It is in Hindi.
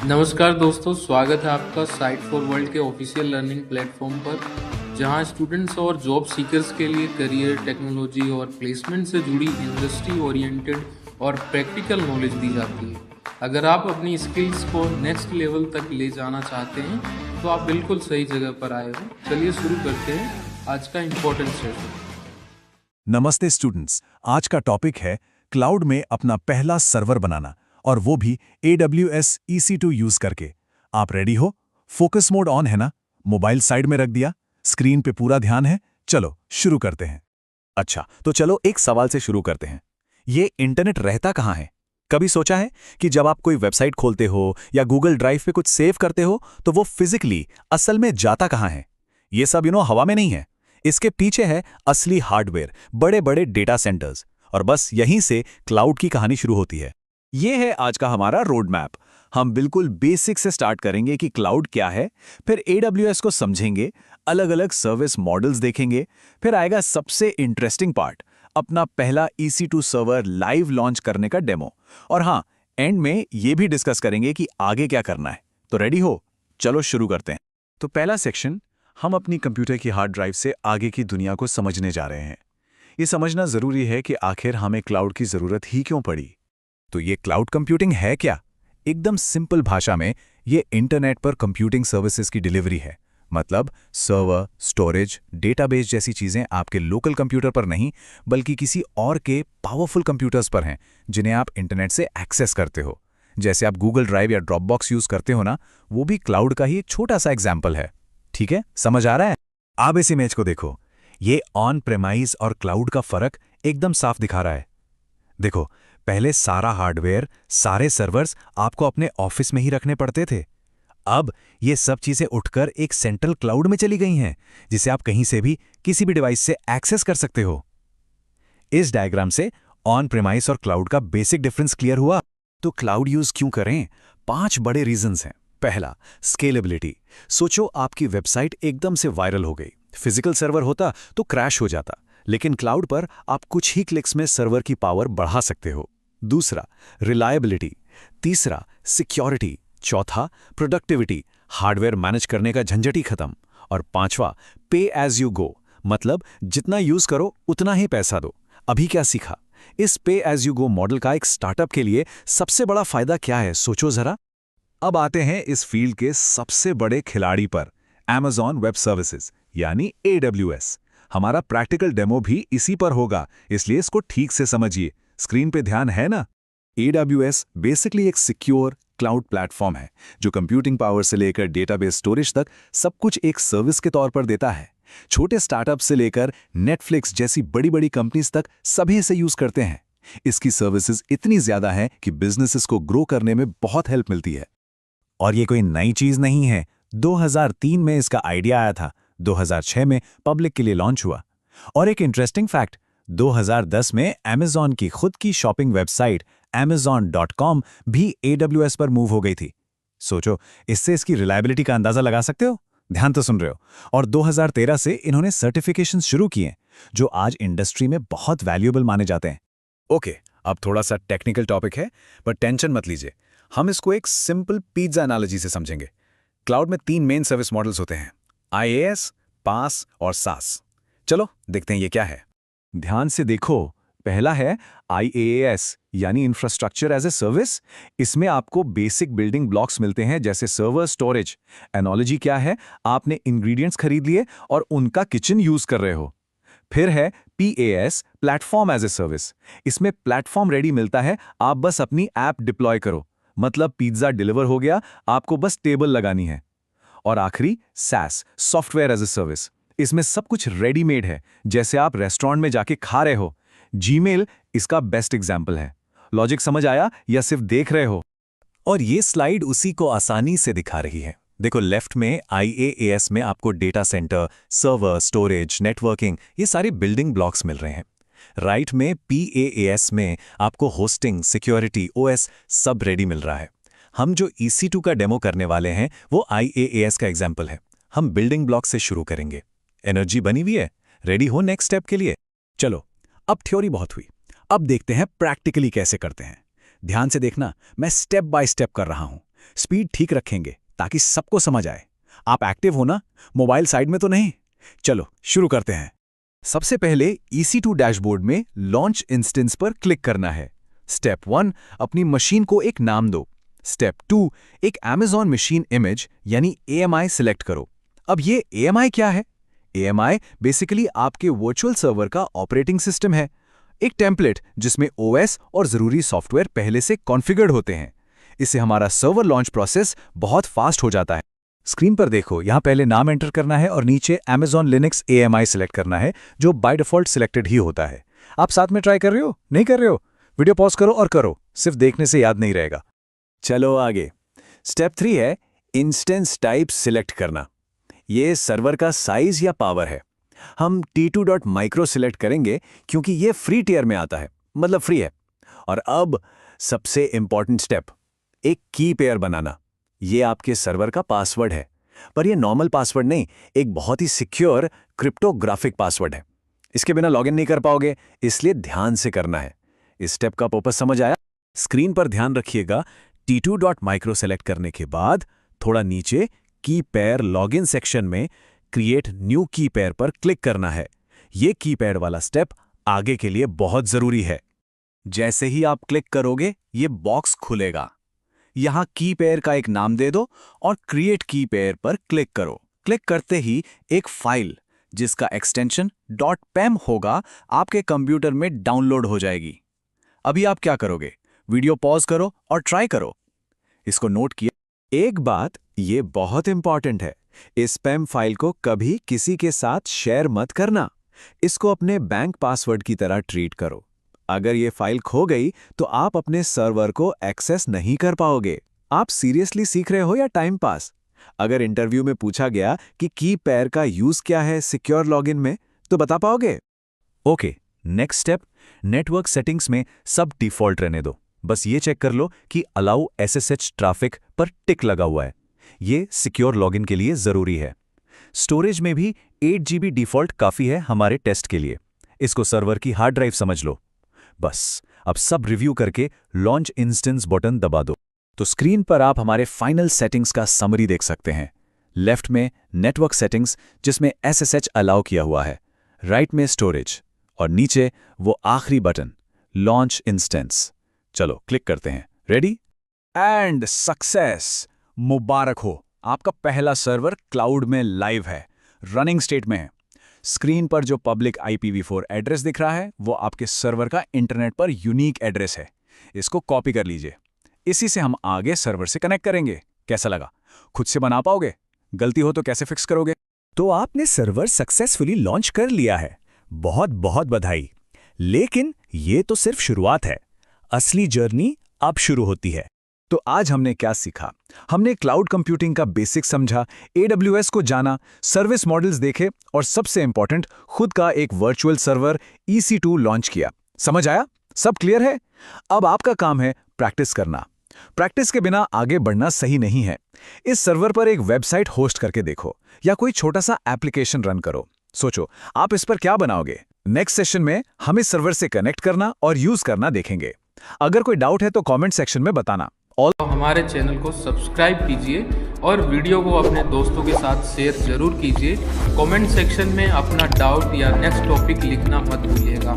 नमस्कार दोस्तों, स्वागत है आपका साइट फॉर वर्ल्ड के ऑफिशियल लर्निंग प्लेटफॉर्म पर, जहां स्टूडेंट्स और जॉब सीकर्स के लिए करियर, टेक्नोलॉजी और प्लेसमेंट से जुड़ी इंडस्ट्री ओरिएंटेड और प्रैक्टिकल नॉलेज दी जाती है। अगर आप अपनी स्किल्स को नेक्स्ट लेवल तक ले जाना चाहते हैं, तो आप बिल्कुल सही जगह पर आए हो। चलिए शुरू करते हैं आज का इम्पोर्टेंट सेशन। नमस्ते स्टूडेंट्स, आज का टॉपिक है क्लाउड में अपना पहला सर्वर बनाना, और वो भी AWS EC2 यूज करके। आप रेडी हो? फोकस मोड ऑन है ना? मोबाइल साइड में रख दिया? स्क्रीन पे पूरा ध्यान है? चलो शुरू करते हैं। अच्छा, तो चलो एक सवाल से शुरू करते हैं। ये इंटरनेट रहता कहाँ है? कभी सोचा है कि जब आप कोई वेबसाइट खोलते हो या गूगल ड्राइव पे कुछ सेव करते हो तो वो फिजिकली असल में जाता कहाँ है? ये सब हवा में नहीं है। इसके पीछे है असली हार्डवेयर, बड़े बड़े डेटा सेंटर्स। और बस यहीं से क्लाउड की कहानी शुरू होती है। ये है आज का हमारा रोड मैप। हम बिल्कुल बेसिक से स्टार्ट करेंगे कि क्लाउड क्या है, फिर AWS को समझेंगे, अलग अलग सर्विस मॉडल्स देखेंगे, फिर आएगा सबसे इंटरेस्टिंग पार्ट, अपना पहला EC2 सर्वर लाइव लॉन्च करने का डेमो। और हाँ, एंड में ये भी डिस्कस करेंगे कि आगे क्या करना है। तो रेडी हो? चलो शुरू करते हैं। तो पहला सेक्शन, हम अपनी कंप्यूटर की हार्ड ड्राइव से आगे की दुनिया को समझने जा रहे हैं। ये समझना जरूरी है कि आखिर हमें क्लाउड की जरूरत ही क्यों पड़ी। तो ये क्लाउड कंप्यूटिंग है क्या? एकदम सिंपल भाषा में ये इंटरनेट पर कंप्यूटिंग सर्विसेज की डिलीवरी है। मतलब सर्वर, स्टोरेज, डेटाबेस जैसी चीजें आपके लोकल कंप्यूटर पर नहीं, बल्कि किसी और के पावरफुल कंप्यूटर्स पर हैं, जिन्हें आप इंटरनेट से एक्सेस करते हो। जैसे आप गूगल ड्राइव या ड्रॉपबॉक्स यूज करते हो ना, वो भी क्लाउड का ही एक छोटा सा एग्जाम्पल है। ठीक है, समझ आ रहा है? आप इस इमेज को देखो। ये ऑन प्रेमाइज और क्लाउड का फर्क एकदम साफ दिखा रहा है। देखो, पहले सारा हार्डवेयर, सारे सर्वर्स आपको अपने ऑफिस में ही रखने पड़ते थे। अब ये सब चीजें उठकर एक सेंट्रल क्लाउड में चली गई हैं, जिसे आप कहीं से भी किसी भी डिवाइस से एक्सेस कर सकते हो। इस डायग्राम से ऑन प्रेमाइस और क्लाउड का बेसिक डिफरेंस क्लियर हुआ। तो क्लाउड यूज क्यों करें? 5 बड़े रीजंस हैं। पहला, स्केलेबिलिटी। सोचो आपकी वेबसाइट एकदम से वायरल हो गई। फिजिकल सर्वर होता तो क्रैश हो जाता, लेकिन क्लाउड पर आप कुछ ही क्लिक्स में सर्वर की पावर बढ़ा सकते हो। दूसरा, रिलायबिलिटी। तीसरा, सिक्योरिटी। चौथा, प्रोडक्टिविटी। हार्डवेयर मैनेज करने का झंझट ही खत्म। और पांचवा, पे एज यू गो। मतलब जितना यूज करो उतना ही पैसा दो। अभी क्या सीखा? इस पे एज यू गो मॉडल का एक स्टार्टअप के लिए सबसे बड़ा फायदा क्या है, सोचो जरा। अब आते हैं इस फील्ड के सबसे बड़े खिलाड़ी पर, Amazon वेब सर्विसेज यानी AWS। हमारा प्रैक्टिकल डेमो भी इसी पर होगा, इसलिए इसको ठीक से समझिए। स्क्रीन पे ध्यान है ना? AWS बेसिकली एक सिक्योर क्लाउड प्लेटफॉर्म है, जो कंप्यूटिंग पावर से लेकर डेटाबेस स्टोरेज तक सब कुछ एक सर्विस के तौर पर देता है। छोटे स्टार्टअप से लेकर नेटफ्लिक्स जैसी बड़ी बड़ी कंपनीज तक सभी इसे यूज करते हैं। इसकी सर्विसेज इतनी ज्यादा हैं कि बिजनेसेस को ग्रो करने में बहुत हेल्प मिलती है। और ये कोई नई चीज नहीं है। 2003 में इसका आइडिया आया था, 2006 में पब्लिक के लिए लॉन्च हुआ। और एक इंटरेस्टिंग फैक्ट, 2010 में Amazon की खुद की शॉपिंग वेबसाइट Amazon.com भी AWS पर मूव हो गई थी। सोचो, इससे इसकी रिलायबिलिटी का अंदाजा लगा सकते हो। ध्यान तो सुन रहे हो। और 2013 से इन्होंने सर्टिफिकेशन शुरू किए, जो आज इंडस्ट्री में बहुत वैल्यूएबल माने जाते हैं। ओके, अब थोड़ा सा टेक्निकल टॉपिक है, पर टेंशन मत लीजिए। हम इसको एक सिंपल पिज्जा एनालॉजी से समझेंगे। क्लाउड में 3 मेन सर्विस मॉडल्स होते हैं, IaaS, PaaS और SaaS। चलो देखते हैं ये क्या है। ध्यान से देखो, पहला है IaaS यानी इंफ्रास्ट्रक्चर एज ए सर्विस। इसमें आपको बेसिक बिल्डिंग ब्लॉक्स मिलते हैं, जैसे सर्वर, स्टोरेज। एनालॉजी क्या है? आपने इंग्रेडिएंट्स खरीद लिए और उनका किचन यूज कर रहे हो। फिर है PaaS, platform as a service. इसमें प्लेटफॉर्म रेडी मिलता है, आप बस अपनी ऐप डिप्लॉय करो। मतलब पिज्जा डिलीवर हो गया, आपको बस टेबल लगानी है। और आखिरी SaaS, software as a service. इसमें सब कुछ रेडीमेड है, जैसे आप रेस्टोरेंट में जाके खा रहे हो। जीमेल इसका बेस्ट एग्जाम्पल है। लॉजिक समझ आया या सिर्फ देख रहे हो? और ये स्लाइड उसी को आसानी से दिखा रही है। देखो, लेफ्ट में IaaS में आपको data centre, server, storage, networking, ये सारे बिल्डिंग ब्लॉक्स मिल रहे हैं। राइट में PaaS में आपको होस्टिंग, सिक्योरिटी, OS सब रेडी मिल रहा है। हम जो EC2 का डेमो करने वाले हैं वो IaaS का एग्जाम्पल है। हम बिल्डिंग ब्लॉक से शुरू करेंगे। एनर्जी बनी हुई है? रेडी हो नेक्स्ट स्टेप के लिए? चलो, अब थ्योरी बहुत हुई, अब देखते हैं प्रैक्टिकली कैसे करते हैं। ध्यान से देखना, मैं स्टेप बाय स्टेप कर रहा हूं। स्पीड ठीक रखेंगे ताकि सबको समझ आए। आप एक्टिव हो ना, मोबाइल साइड में तो नहीं? चलो शुरू करते हैं। सबसे पहले EC2 डैशबोर्ड में लॉन्च इंस्टेंस पर क्लिक करना है। स्टेप 1, अपनी मशीन को एक नाम दो। स्टेप 2, एक Amazon मशीन इमेज यानी AMI सिलेक्ट करो। अब ये AMI क्या है? AMI बेसिकली आपके वर्चुअल सर्वर का ऑपरेटिंग सिस्टम है, एक टेम्पलेट जिसमें OS और ज़रूरी सॉफ्टवेयर पहले से कॉन्फ़िगर्ड होते हैं। इससे हमारा सर्वर लॉन्च प्रोसेस बहुत फास्ट हो जाता है। स्क्रीन पर देखो, यहाँ पहले नाम एंटर करना है और नीचे Amazon Linux AMI सिलेक्ट करना है, जो बाय डिफ़ॉल्ट सिलेक्टेड ही होता है। आप साथ में ट्राई कर रहे हो? नहीं कर रहे हो? वीडियो पॉज करो और करो, सिर्फ देखने से याद नहीं रहेगा। चलो आगे। स्टेप 3 है इंस्टेंस टाइप सिलेक्ट करना। ये सर्वर का साइज या पावर है। हम T2.micro सिलेक्ट करेंगे क्योंकि ये फ्री टियर में आता है, मतलब फ्री है। और अब सबसे इंपॉर्टेंट स्टेप, एक की पेयर बनाना। ये आपके सर्वर का पासवर्ड है, पर ये नॉर्मल पासवर्ड नहीं, एक बहुत ही सिक्योर क्रिप्टोग्राफिक पासवर्ड है। इसके बिना लॉगिन नहीं कर पाओगे, इसलिए ध्यान से करना है। इस स्टेप का पर्पस समझ आया? स्क्रीन पर ध्यान रखिएगा, T2.micro सेलेक्ट करने के बाद थोड़ा नीचे की पेयर लॉगिन सेक्शन में क्रिएट न्यू की पेयर पर क्लिक करना है। ये कीपैड वाला स्टेप आगे के लिए बहुत जरूरी है। जैसे ही आप क्लिक करोगे, ये बॉक्स खुलेगा। यहां की पेयर का एक नाम दे दो और क्रिएट की पेयर पर क्लिक करो। क्लिक करते ही एक फाइल जिसका एक्सटेंशन .pem होगा आपके कंप्यूटर में डाउनलोड हो जाएगी। अभी आप क्या करोगे? वीडियो पॉज करो और ट्राई करो। इसको नोट किया। एक बात ये बहुत इंपॉर्टेंट है, इस स्पैम फाइल को कभी किसी के साथ शेयर मत करना। इसको अपने बैंक पासवर्ड की तरह ट्रीट करो। अगर ये फाइल खो गई तो आप अपने सर्वर को एक्सेस नहीं कर पाओगे। आप सीरियसली सीख रहे हो या टाइम पास? अगर इंटरव्यू में पूछा गया कि की पेयर का यूज क्या है सिक्योर लॉगिन में, तो बता पाओगे? Okay, next step, network settings में सब डिफॉल्ट रहने दो। बस ये चेक कर लो कि अलाउ SSH ट्रैफिक पर टिक लगा हुआ है। ये सिक्योर लॉगिन के लिए जरूरी है। स्टोरेज में भी 8 GB डिफॉल्ट काफी है हमारे टेस्ट के लिए। इसको सर्वर की हार्ड ड्राइव समझ लो। बस अब सब रिव्यू करके लॉन्च इंस्टेंस बटन दबा दो। तो स्क्रीन पर आप हमारे फाइनल सेटिंग्स का समरी देख सकते हैं। लेफ्ट में नेटवर्क सेटिंग्स जिसमें SSH अलाउ किया हुआ है, राइट में स्टोरेज और नीचे वो आखिरी बटन लॉन्च इंस्टेंस। चलो क्लिक करते हैं। Ready and success. मुबारक हो, आपका पहला सर्वर क्लाउड में लाइव है, रनिंग स्टेट में है। स्क्रीन पर जो पब्लिक IPv4 एड्रेस दिख रहा है वो आपके सर्वर का इंटरनेट पर यूनिक एड्रेस है। इसको कॉपी कर लीजिए। इसी से हम आगे सर्वर से कनेक्ट करेंगे। कैसा लगा? खुद से बना पाओगे? गलती हो तो कैसे फिक्स करोगे? तो आपने सर्वर सक्सेसफुली लॉन्च कर लिया है। बहुत बहुत बधाई। लेकिन ये तो सिर्फ शुरुआत है, असली जर्नी अब शुरू होती है। तो आज हमने क्या सीखा? हमने क्लाउड कंप्यूटिंग का बेसिक समझा, AWS को जाना, सर्विस मॉडल्स देखे और सबसे इंपॉर्टेंट खुद का एक वर्चुअल सर्वर EC2 लॉन्च किया। समझ आया? सब क्लियर है? अब आपका काम है प्रैक्टिस करना। प्रैक्टिस के बिना आगे बढ़ना सही नहीं है। इस सर्वर पर एक वेबसाइट होस्ट करके देखो या कोई छोटा सा एप्लीकेशन रन करो। सोचो आप इस पर क्या बनाओगे। नेक्स्ट सेशन में हम इस सर्वर से कनेक्ट करना और यूज करना देखेंगे। अगर कोई डाउट है तो कमेंट सेक्शन में बताना। हमारे चैनल को सब्सक्राइब कीजिए और वीडियो को अपने दोस्तों के साथ शेयर जरूर कीजिए। कमेंट सेक्शन में अपना डाउट या नेक्स्ट टॉपिक लिखना मत भूलिएगा।